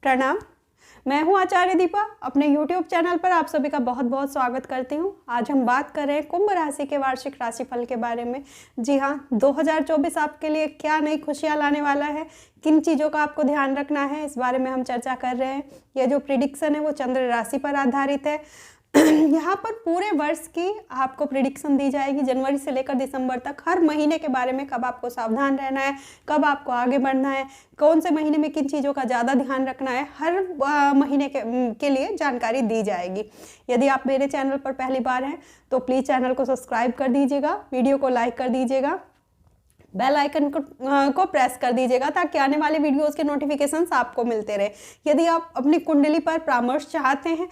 प्रणाम। मैं हूं आचार्य दीपा। अपने YouTube चैनल पर आप सभी का बहुत बहुत स्वागत करती हूं। आज हम बात कर रहे हैं कुंभ राशि के वार्षिक राशिफल के बारे में। जी हाँ, 2024 आपके लिए क्या नई खुशियां लाने वाला है, किन चीज़ों का आपको ध्यान रखना है, इस बारे में हम चर्चा कर रहे हैं। यह जो प्रिडिक्शन है वो चंद्र राशि पर आधारित है। यहाँ पर पूरे वर्ष की आपको प्रिडिक्शन दी जाएगी, जनवरी से लेकर दिसंबर तक, हर महीने के बारे में, कब आपको सावधान रहना है, कब आपको आगे बढ़ना है, कौन से महीने में किन चीज़ों का ज़्यादा ध्यान रखना है, हर महीने के लिए जानकारी दी जाएगी। यदि आप मेरे चैनल पर पहली बार हैं तो प्लीज़ चैनल को सब्सक्राइब कर दीजिएगा, वीडियो को लाइक कर दीजिएगा, बेल आइकन को प्रेस कर दीजिएगा ताकि आने वाले वीडियोस के नोटिफिकेशंस आपको मिलते रहे। यदि आप अपनी कुंडली पर परामर्श चाहते हैं,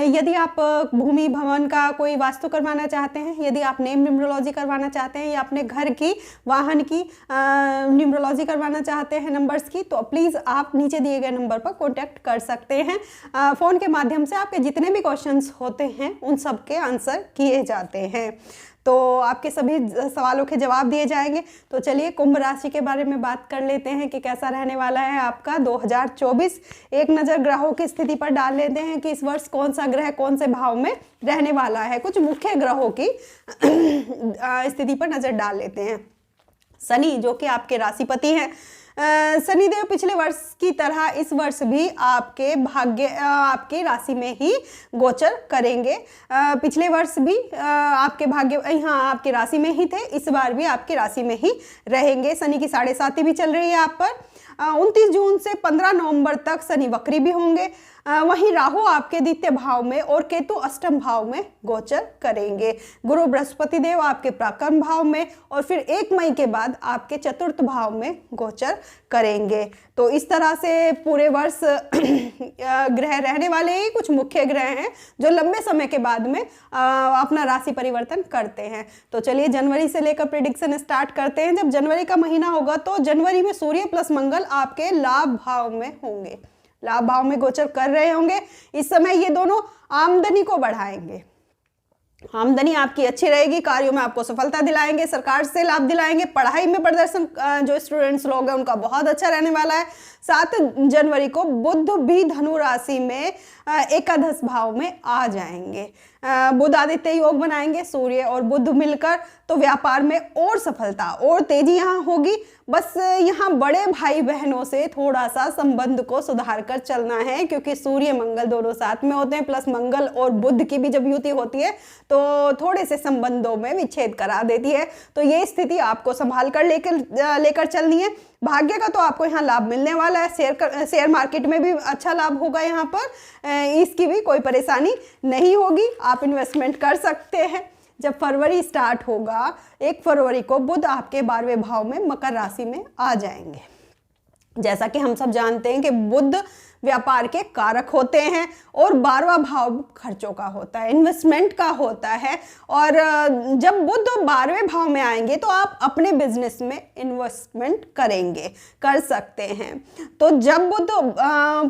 यदि आप भूमि भवन का कोई वास्तु करवाना चाहते हैं, यदि आप नेम न्यूमरोलॉजी करवाना चाहते हैं या अपने घर की, वाहन की न्यूमरोलॉजी करवाना चाहते हैं नंबर्स की, तो प्लीज़ आप नीचे दिए गए नंबर पर कॉन्टैक्ट कर सकते हैं। फ़ोन के माध्यम से आपके जितने भी क्वेश्चंस होते हैं उन सब के आंसर किए जाते हैं, तो आपके सभी सवालों के जवाब दिए जाएंगे। तो चलिए कुंभ राशि के बारे में बात कर लेते हैं कि कैसा रहने वाला है आपका 2024। एक नज़र ग्रहों की स्थिति पर डाल लेते हैं कि इस वर्ष कौन सा ग्रह कौन से भाव में रहने वाला है। कुछ मुख्य ग्रहों की स्थिति पर नज़र डाल लेते हैं। शनि, जो कि आपके राशिपति हैं, शनिदेव पिछले वर्ष की तरह इस वर्ष भी आपके राशि में ही गोचर करेंगे। पिछले वर्ष भी आपके आपके राशि में ही थे, इस बार भी आपकी राशि में ही रहेंगे। शनि की 7.5 भी चल रही है आप पर। 29 जून से 15 नवंबर तक शनि वक्री भी होंगे। वहीं राहु आपके द्वितीय भाव में और केतु अष्टम भाव में गोचर करेंगे। गुरु बृहस्पति देव आपके पराक्रम भाव में और फिर 1 मई के बाद आपके चतुर्थ भाव में गोचर करेंगे। तो इस तरह से पूरे वर्ष ग्रह रहने वाले ही कुछ मुख्य ग्रह हैं जो लंबे समय के बाद में अपना राशि परिवर्तन करते हैं। तो चलिए जनवरी से लेकर प्रेडिक्शन स्टार्ट करते हैं। जब जनवरी का महीना होगा तो जनवरी में सूर्य प्लस मंगल आपके लाभ भाव में होंगे, लाभ भाव में गोचर कर रहे होंगे। इस समय ये दोनों आमदनी को बढ़ाएंगे, आमदनी आपकी अच्छी रहेगी, कार्यों में आपको सफलता दिलाएंगे, सरकार से लाभ दिलाएंगे, पढ़ाई में प्रदर्शन जो स्टूडेंट्स लोग हैं उनका बहुत अच्छा रहने वाला है। 7 जनवरी को बुध भी धनु राशि में एकादश भाव में आ जाएंगे। बुध आदित्य योग बनाएंगे सूर्य और बुध मिलकर, तो व्यापार में और सफलता और तेजी यहाँ होगी। बस यहाँ बड़े भाई बहनों से थोड़ा सा संबंध को सुधार कर चलना है, क्योंकि सूर्य मंगल दोनों साथ में होते हैं, प्लस मंगल और बुध की भी जब युति होती है तो थोड़े से संबंधों में विच्छेद करा देती है। तो ये स्थिति आपको संभाल कर लेकर चलनी है। भाग्य का तो आपको यहाँ लाभ मिलने वाला है। शेयर मार्केट में भी अच्छा लाभ होगा यहाँ पर, इसकी भी कोई परेशानी नहीं होगी, आप इन्वेस्टमेंट कर सकते हैं। जब फरवरी स्टार्ट होगा, 1 फरवरी को बुध आपके 12वें भाव में मकर राशि में आ जाएंगे। जैसा कि हम सब जानते हैं कि बुध व्यापार के कारक होते हैं और 12वां भाव खर्चों का होता है, इन्वेस्टमेंट का होता है। और जब बुध 12वें भाव में आएंगे तो आप अपने बिजनेस में इन्वेस्टमेंट कर सकते हैं। तो जब बुध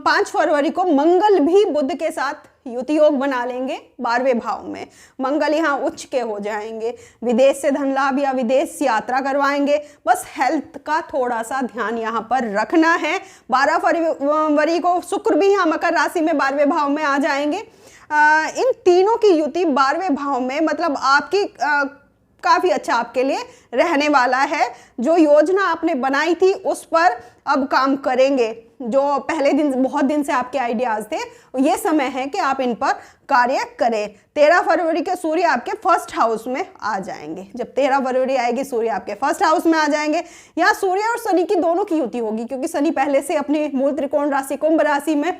5 फरवरी को मंगल भी बुध के साथ युति योग बना लेंगे 12वें भाव में, मंगल यहाँ उच्च के हो जाएंगे, विदेश से धन लाभ या विदेश यात्रा करवाएंगे। बस हेल्थ का थोड़ा सा ध्यान यहाँ पर रखना है। 12 फरवरी को शुक्र भी यहाँ मकर राशि में 12वें भाव में आ जाएंगे। इन तीनों की युति 12वें भाव में, मतलब आपकी काफ़ी अच्छा आपके लिए रहने वाला है। जो योजना आपने बनाई थी उस पर अब काम करेंगे। जो पहले दिन बहुत दिन से आपके आइडियाज थे, ये समय है कि आप इन पर कार्य करें। 13 फरवरी के सूर्य आपके फर्स्ट हाउस में आ जाएंगे। जब 13 फरवरी आएगी सूर्य आपके फर्स्ट हाउस में आ जाएंगे। यहाँ सूर्य और शनि की दोनों की युति होगी, क्योंकि शनि पहले से अपनी मूल त्रिकोण राशि कुंभ राशि में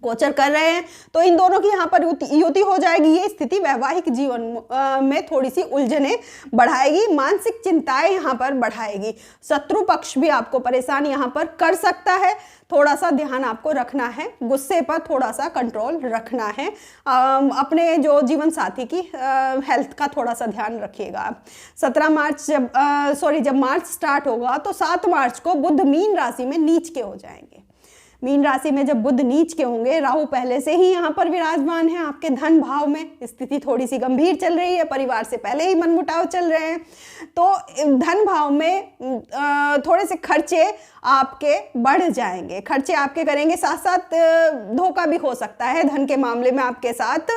गोचर कर रहे हैं, तो इन दोनों की यहाँ पर युति हो जाएगी। ये स्थिति वैवाहिक जीवन में थोड़ी सी उलझने बढ़ाएगी, मानसिक चिंताएं यहाँ पर बढ़ाएगी। शत्रु पक्ष भी आपको परेशान यहाँ पर कर सकता है। थोड़ा सा ध्यान आपको रखना है, गुस्से पर थोड़ा सा कंट्रोल रखना है। अपने जो जीवन साथी की हेल्थ का थोड़ा सा ध्यान रखिएगा। 17 मार्च जब मार्च स्टार्ट होगा तो 7 मार्च को बुध मीन राशि में नीच के हो जाएंगे। मीन राशि में जब बुध नीच के होंगे, राहु पहले से ही यहाँ पर विराजमान है आपके धन भाव में, स्थिति थोड़ी सी गंभीर चल रही है, परिवार से पहले ही मनमुटाव चल रहे हैं, तो धन भाव में थोड़े से खर्चे आपके बढ़ जाएंगे, खर्चे आपके करेंगे, साथ साथ धोखा भी हो सकता है धन के मामले में, आपके साथ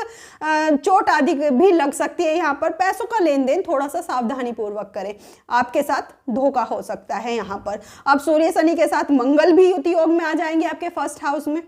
चोट आदि भी लग सकती है। यहाँ पर पैसों का लेन देन थोड़ा सा सावधानी पूर्वक करें, आपके साथ धोखा हो सकता है यहाँ पर। अब सूर्य शनि के साथ मंगल भी युति योग में आ जाएंगे आपके फर्स्ट हाउस में।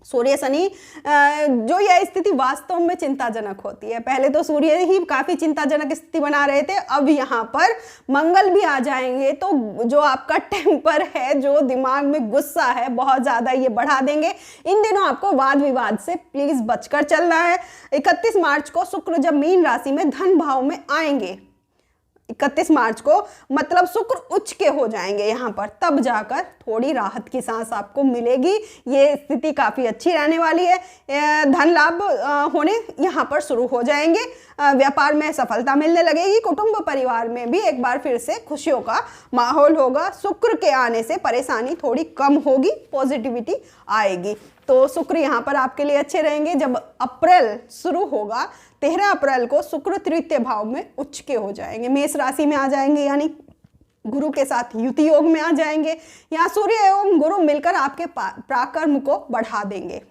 सूर्य शनि जो यह स्थिति वास्तव में चिंताजनक होती है, पहले तो सूर्य ही काफी चिंताजनक स्थिति बना रहे थे, अब यहाँ पर मंगल भी आ जाएंगे, तो जो आपका टेम्पर है, जो दिमाग में गुस्सा है, बहुत ज्यादा ये बढ़ा देंगे। इन दिनों आपको वाद विवाद से प्लीज बचकर चलना है। 31 मार्च को शुक्र जब मीन राशि में धन भाव में आएंगे, 31 मार्च को मतलब शुक्र उच्च के हो जाएंगे यहाँ पर, तब जाकर थोड़ी राहत की सांस आपको मिलेगी। ये स्थिति काफ़ी अच्छी रहने वाली है, धन लाभ होने यहाँ पर शुरू हो जाएंगे, व्यापार में सफलता मिलने लगेगी, कुटुंब परिवार में भी एक बार फिर से खुशियों का माहौल होगा। शुक्र के आने से परेशानी थोड़ी कम होगी, पॉजिटिविटी आएगी, तो शुक्र यहाँ पर आपके लिए अच्छे रहेंगे। जब अप्रैल शुरू होगा, 13 अप्रैल को शुक्र तृतीय भाव में उच्च के हो जाएंगे, मेष राशि में आ जाएंगे, यानी गुरु के साथ युति योग में आ जाएंगे। यहाँ सूर्य एवं गुरु मिलकर आपके पराक्रम को बढ़ा देंगे,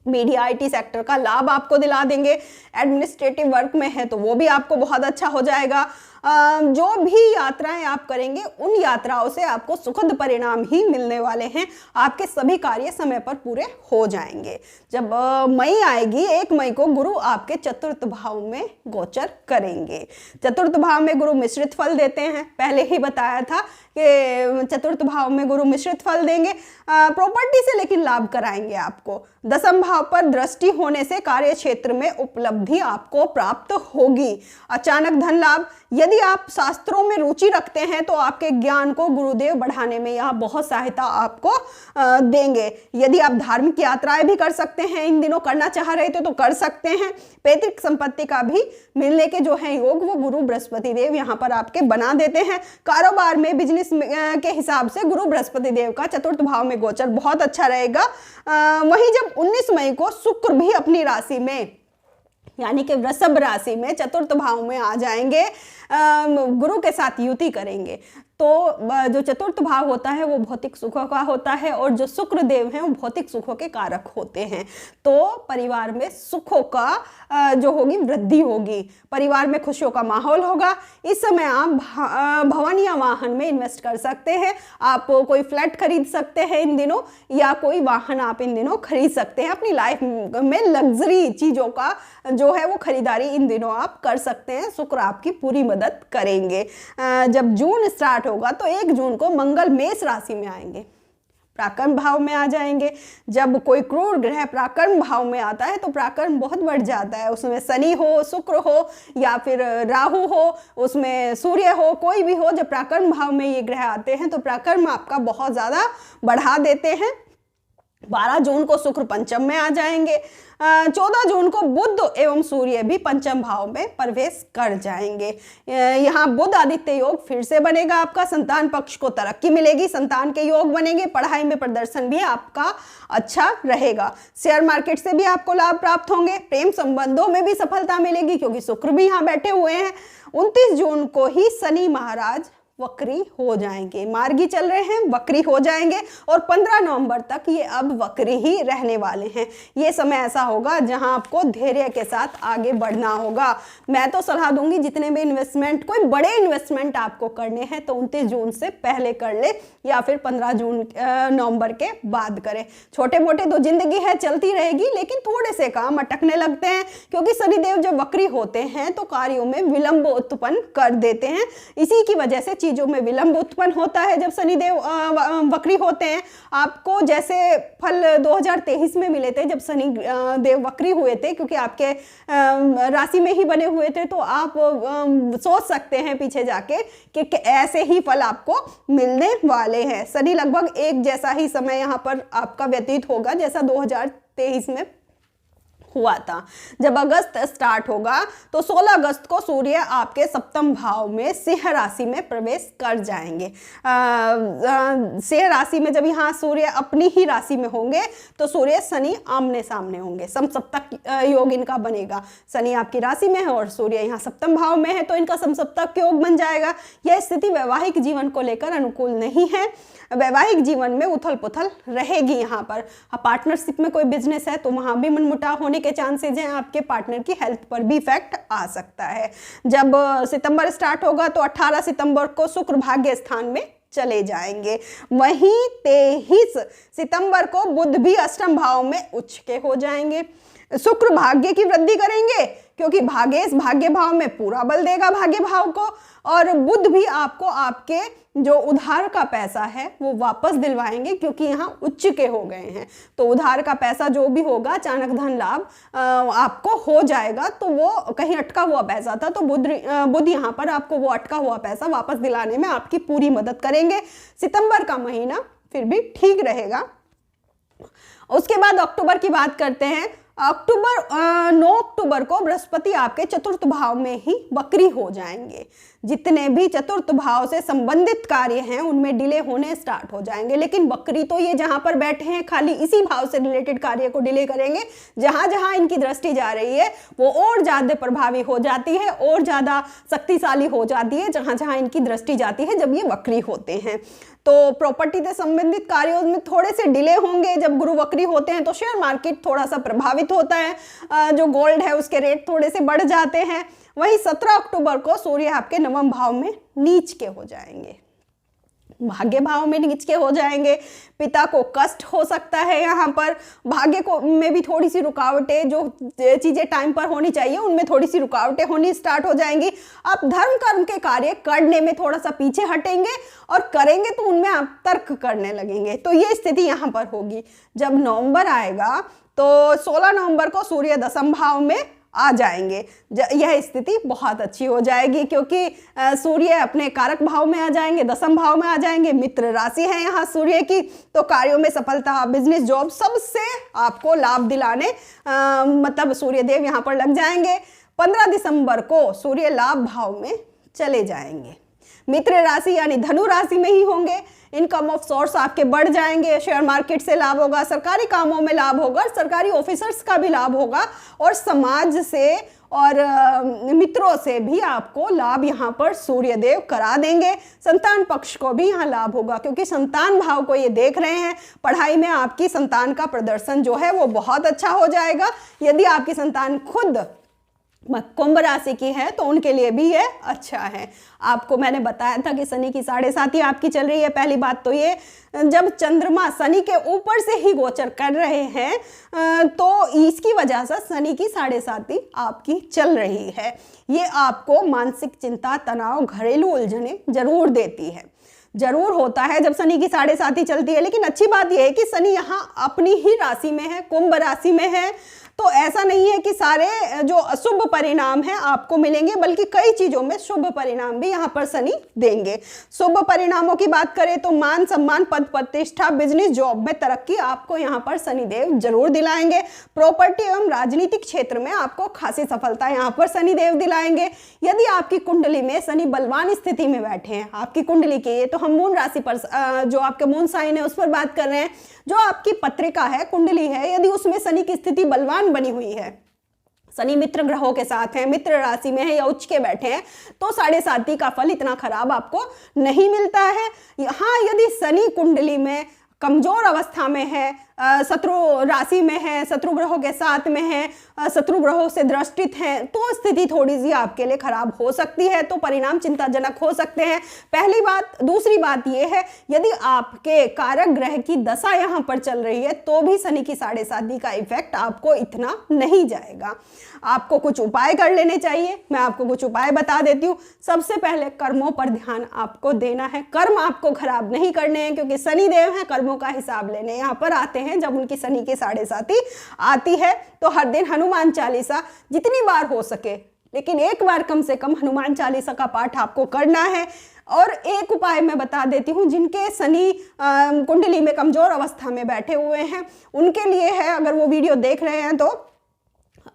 मीडिया आईटी सेक्टर का लाभ आपको दिला देंगे, एडमिनिस्ट्रेटिव वर्क में है तो वो भी आपको बहुत अच्छा हो जाएगा। जो भी यात्राएं आप करेंगे उन यात्राओं से आपको सुखद परिणाम ही मिलने वाले हैं, आपके सभी कार्य समय पर पूरे हो जाएंगे। जब मई आएगी, 1 मई को गुरु आपके चतुर्थ भाव में गोचर करेंगे। चतुर्थ भाव में गुरु मिश्रित फल देते हैं, पहले ही बताया था कि चतुर्थ भाव में गुरु मिश्रित फल देंगे, प्रॉपर्टी से लेकिन लाभ कराएंगे आपको। दसम भाव पर दृष्टि होने से कार्य क्षेत्र में उपलब्धि आपको प्राप्त होगी। अचानक धन लाभ, यदि आप शास्त्रों में रुचि रखते हैं तो आपके ज्ञान को गुरुदेव बढ़ाने में यह बहुत सहायता आपको देंगे। यदि आप धार्मिक यात्राएं भी कर सकते हैं, इन दिनों करना चाह रहे थे तो कर सकते हैं। पैतृक संपत्ति का भी मिलने के जो है योग, वो गुरु बृहस्पति देव यहाँ पर आपके बना देते हैं। कारोबार में, बिजनेस के हिसाब से गुरु बृहस्पति देव का चतुर्थ भाव में गोचर बहुत अच्छा रहेगा। वहीं जब 19 मई को शुक्र भी अपनी राशि में, यानी कि वृषभ राशि में चतुर्थ भाव में आ जाएंगे, गुरु के साथ युति करेंगे, तो जो चतुर्थ भाव होता है वो भौतिक सुखों का होता है, और जो शुक्र देव हैं वो भौतिक सुखों के कारक होते हैं। तो परिवार में सुखों का जो होगी वृद्धि होगी, परिवार में खुशियों का माहौल होगा। इस समय आप भवन या वाहन में इन्वेस्ट कर सकते हैं, आप कोई फ्लैट खरीद सकते हैं इन दिनों, या कोई वाहन आप इन दिनों खरीद सकते हैं। अपनी लाइफ में लग्जरी चीज़ों का जो है वो खरीदारी इन दिनों आप कर सकते हैं, शुक्र आपकी पूरी मदद करेंगे। जब जून स्टार्ट होगा तो 1 जून को मंगल मेष राशि में आएंगे, पराक्रम भाव में आ जाएंगे। जब कोई क्रूर ग्रह पराक्रम भाव में आता है तो पराक्रम बहुत बढ़ जाता है, उसमें शनि हो, शुक्र हो या फिर राहु हो, उसमें सूर्य हो, कोई भी हो, जब पराक्रम भाव में ये ग्रह आते हैं तो पराक्रम आपका बहुत ज़्यादा बढ़ा देते हैं। 12 जून को शुक्र पंचम में आ जाएंगे, 14 जून को बुध एवं सूर्य भी पंचम भाव में प्रवेश कर जाएंगे। यहाँ बुध आदित्य योग फिर से बनेगा आपका, संतान पक्ष को तरक्की मिलेगी, संतान के योग बनेंगे, पढ़ाई में प्रदर्शन भी आपका अच्छा रहेगा, शेयर मार्केट से भी आपको लाभ प्राप्त होंगे, प्रेम संबंधों में भी सफलता मिलेगी क्योंकि शुक्र भी यहाँ बैठे हुए हैं। 29 जून को ही शनि महाराज वक्री हो जाएंगे, मार्गी चल रहे हैं, वक्री हो जाएंगे, और 15 नवंबर तक ये अब वक्री ही रहने वाले हैं। ये समय ऐसा होगा जहां आपको धैर्य के साथ आगे बढ़ना होगा। मैं तो सलाह दूंगी, जितने भी इन्वेस्टमेंट, कोई बड़े इन्वेस्टमेंट आपको करने हैं तो 29 जून से पहले कर ले, या फिर 15 नवंबर के बाद करें। छोटे मोटे तो जिंदगी है, चलती रहेगी, लेकिन थोड़े से काम अटकने लगते हैं क्योंकि शनिदेव जब वक्री होते हैं तो कार्यों में विलंब उत्पन्न कर देते हैं। इसी की वजह से चीजों में विलंब उत्पन्न होता है जब शनिदेव वक्री होते हैं। आपको जैसे फल 2023 में मिले थे जब शनि देव वक्री हुए थे, क्योंकि आपके राशि में ही बने हुए थे, तो आप सोच सकते हैं पीछे जाके कि ऐसे ही फल आपको मिलने वाले हैं। शनि लगभग एक जैसा ही समय यहाँ पर आपका व्यतीत होगा जैसा 2023 में हुआ था। जब अगस्त स्टार्ट होगा तो 16 अगस्त को सूर्य आपके सप्तम भाव में सिंह राशि में प्रवेश कर जाएंगे। सिंह राशि में जब यहाँ सूर्य अपनी ही राशि में होंगे तो सूर्य शनि आमने सामने होंगे, समसप्तक योग इनका बनेगा। शनि आपकी राशि में है और सूर्य यहाँ सप्तम भाव में है तो इनका समसप्तक योग बन जाएगा। यह स्थिति वैवाहिक जीवन को लेकर अनुकूल नहीं है, वैवाहिक जीवन में उथल पुथल रहेगी। यहाँ पर पार्टनरशिप में कोई बिजनेस है तो वहाँ भी मनमुटाव होने के चांसेस हैं, आपके पार्टनर की हेल्थ पर भी इफेक्ट आ सकता है। जब सितंबर स्टार्ट होगा तो 18 सितंबर को शुक्र भाग्य स्थान में चले जाएंगे। वहीं 23 सितंबर को बुध भी अष्टम भाव में उच्च के हो जाएंगे। शुक्र भाग्य की वृद्धि करेंगे क्योंकि भाग्येश भाग्य भाव में पूरा बल देगा भाग्य भाव को, और बुध भी आपको आपके जो उधार का पैसा है वो वापस दिलवाएंगे क्योंकि यहाँ उच्च के हो गए हैं। तो उधार का पैसा जो भी होगा, अचानक धन लाभ आपको हो जाएगा। तो वो कहीं अटका हुआ पैसा था तो बुध यहाँ पर आपको वो अटका हुआ पैसा वापस दिलाने में आपकी पूरी मदद करेंगे। सितंबर का महीना फिर भी ठीक रहेगा। उसके बाद अक्टूबर की बात करते हैं। 9 अक्टूबर को बृहस्पति आपके चतुर्थ भाव में ही वक्री हो जाएंगे। जितने भी चतुर्थ भाव से संबंधित कार्य हैं उनमें डिले होने स्टार्ट हो जाएंगे। लेकिन वक्री तो ये जहां पर बैठे हैं खाली इसी भाव से रिलेटेड कार्य को डिले करेंगे। जहां जहां इनकी दृष्टि जा रही है वो और ज्यादा प्रभावी हो जाती है, और ज्यादा शक्तिशाली हो जाती है जहां जहां इनकी दृष्टि जाती है जब ये वक्री होते हैं। तो प्रॉपर्टी से संबंधित कार्यों में थोड़े से डिले होंगे। जब गुरु वक्री होते हैं तो शेयर मार्केट थोड़ा सा प्रभावित होता है, जो गोल्ड है उसके रेट थोड़े से बढ़ जाते हैं। वहीं 17 अक्टूबर को सूर्य आपके नवम भाव में नीच के हो जाएंगे, भाग्य भाव में नीच के हो जाएंगे। पिता को कष्ट हो सकता है, यहाँ पर भाग्य को में भी थोड़ी सी रुकावटें, जो चीजें टाइम पर होनी चाहिए उनमें थोड़ी सी रुकावटें होनी स्टार्ट हो जाएंगी। आप धर्म कर्म के कार्य करने में थोड़ा सा पीछे हटेंगे और करेंगे तो उनमें आप तर्क करने लगेंगे। तो ये स्थिति यहाँ पर होगी। जब नवंबर आएगा तो 16 नवंबर को सूर्य दशम भाव में आ जाएंगे। यह स्थिति बहुत अच्छी हो जाएगी क्योंकि सूर्य अपने कारक भाव में आ जाएंगे, दशम भाव में आ जाएंगे। मित्र राशि है यहाँ सूर्य की, तो कार्यों में सफलता, बिजनेस, जॉब सबसे आपको लाभ दिलाने मतलब सूर्य देव यहाँ पर लग जाएंगे। 15 दिसंबर को सूर्य लाभ भाव में चले जाएंगे। मित्र राशि यानी धनु राशि में ही होंगे। इनकम ऑफ सोर्स आपके बढ़ जाएंगे, शेयर मार्केट से लाभ होगा, सरकारी कामों में लाभ होगा, सरकारी ऑफिसर्स का भी लाभ होगा, और समाज से और मित्रों से भी आपको लाभ यहाँ पर सूर्यदेव करा देंगे। संतान पक्ष को भी यहाँ लाभ होगा क्योंकि संतान भाव को ये देख रहे हैं। पढ़ाई में आपकी संतान का प्रदर्शन जो है वो बहुत अच्छा हो जाएगा। यदि आपकी संतान खुद कुंभ राशि की है तो उनके लिए भी ये अच्छा है। आपको मैंने बताया था कि शनि की 7.5 आपकी चल रही है। पहली बात तो ये, जब चंद्रमा शनि के ऊपर से ही गोचर कर रहे हैं तो इसकी वजह से शनि की 7.5 आपकी चल रही है। ये आपको मानसिक चिंता, तनाव, घरेलू उलझने जरूर देती है। जरूर होता है जब शनि की 7.5 चलती है। लेकिन अच्छी बात यह है कि शनि यहाँ अपनी ही राशि में है, कुंभ राशि में है, तो ऐसा नहीं है कि सारे जो अशुभ परिणाम हैं आपको मिलेंगे, बल्कि कई चीजों में शुभ परिणाम भी यहाँ पर शनि देंगे। शुभ परिणामों की बात करें तो मान सम्मान, पद प्रतिष्ठा, बिजनेस, जॉब में तरक्की आपको यहाँ पर शनिदेव जरूर दिलाएंगे। प्रॉपर्टी एवं राजनीतिक क्षेत्र में आपको खासी सफलता यहाँ पर शनिदेव दिलाएंगे। यदि आपकी कुंडली में शनि बलवान स्थिति में बैठे हैं, आपकी कुंडली की, तो हम मून राशि पर जो आपके मून साइन है उस पर बात कर रहे हैं। जो आपकी पत्रिका है, कुंडली है, यदि उसमें शनि की स्थिति बलवान बनी हुई है, शनि मित्र ग्रहों के साथ है, मित्र राशि में है या उच्च के बैठे हैं, तो 7.5 का फल इतना खराब आपको नहीं मिलता है। हाँ, यदि शनि कुंडली में कमजोर अवस्था में है, शत्रु राशि में है, शत्रु ग्रहों के साथ में है, शत्रु ग्रहों से दृष्टित है, तो स्थिति थोड़ी सी आपके लिए खराब हो सकती है, तो परिणाम चिंताजनक हो सकते हैं। पहली बात। दूसरी बात यह है, यदि आपके कारक ग्रह की दशा यहाँ पर चल रही है तो भी शनि की 7.5 का इफेक्ट आपको इतना नहीं जाएगा। आपको कुछ उपाय कर लेने चाहिए। मैं आपको कुछ उपाय बता देती हूँ। सबसे पहले कर्मों पर ध्यान आपको देना है। कर्म आपको खराब नहीं करने हैं क्योंकि शनिदेव हैं कर्मों का हिसाब लेने यहाँ पर आते हैं। जब उनकी शनि की 7.5 आती है तो हर दिन हनुमान चालीसा जितनी बार हो सके, लेकिन एक बार कम से कम हनुमान चालीसा का पाठ आपको करना है। और एक उपाय मैं बता देती हूँ, जिनके शनि कुंडली में कमजोर अवस्था में बैठे हुए हैं उनके लिए है। अगर वो वीडियो देख रहे हैं तो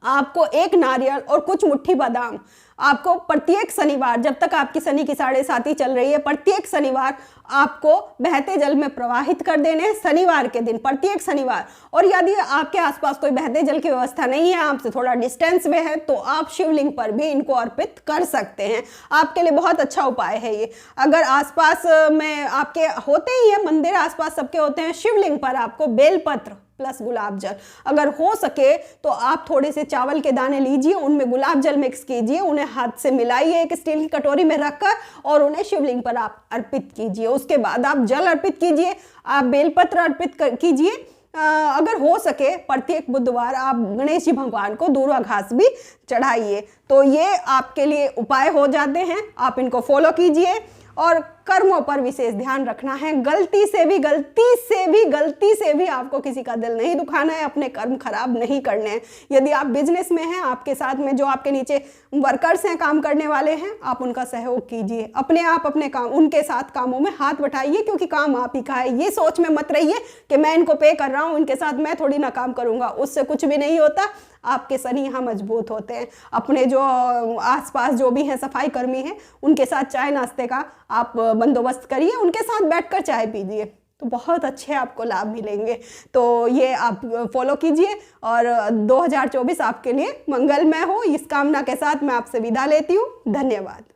आपको एक नारियल और कुछ मुट्ठी बादाम आपको प्रत्येक शनिवार, जब तक आपकी शनि की 7.5 चल रही है, प्रत्येक शनिवार आपको बहते जल में प्रवाहित कर देने हैं, शनिवार के दिन, प्रत्येक शनिवार। और यदि आपके आसपास कोई बहते जल की व्यवस्था नहीं है, आपसे थोड़ा डिस्टेंस में है, तो आप शिवलिंग पर भी इनको अर्पित कर सकते हैं। आपके लिए बहुत अच्छा उपाय है ये। अगर आसपास में आपके होते ही है मंदिर, आसपास सबके होते हैं, शिवलिंग पर आपको बेलपत्र प्लस गुलाब जल, अगर हो सके तो आप थोड़े से चावल के दाने लीजिए, उनमें गुलाब जल मिक्स कीजिए, उन्हें हाथ से मिलाइए एक स्टील की कटोरी में रखकर और उन्हें शिवलिंग पर आप अर्पित कीजिए। उसके बाद आप जल अर्पित कीजिए, आप बेलपत्र अर्पित कीजिए। अगर हो सके प्रत्येक बुधवार आप गणेश जी भगवान को दूर्वा घास भी चढ़ाइए। तो ये आपके लिए उपाय हो जाते हैं, आप इनको फॉलो कीजिए। और कर्मों पर विशेष ध्यान रखना है। गलती से भी आपको किसी का दिल नहीं दुखाना है, अपने कर्म खराब नहीं करने हैं। यदि आप बिजनेस में हैं, आपके साथ में जो आपके नीचे वर्कर्स हैं, काम करने वाले हैं, आप उनका सहयोग कीजिए। अपने आप अपने काम, उनके साथ कामों में हाथ बटाइए, क्योंकि काम आप ही का है। ये सोच में मत रहिए कि मैं इनको पे कर रहा हूँ, इनके साथ मैं थोड़ी ना काम करूँगा, उससे कुछ भी नहीं होता। आपके शनि यहाँ मजबूत होते हैं। अपने जो आसपास जो भी हैं सफाई कर्मी हैं, उनके साथ चाय नाश्ते का आप बंदोबस्त करिए, उनके साथ बैठकर चाय पीजिए, तो बहुत अच्छे आपको लाभ मिलेंगे। तो ये आप फॉलो कीजिए और 2024 आपके लिए मंगलमय हो, इस कामना के साथ मैं आपसे विदा लेती हूँ। धन्यवाद।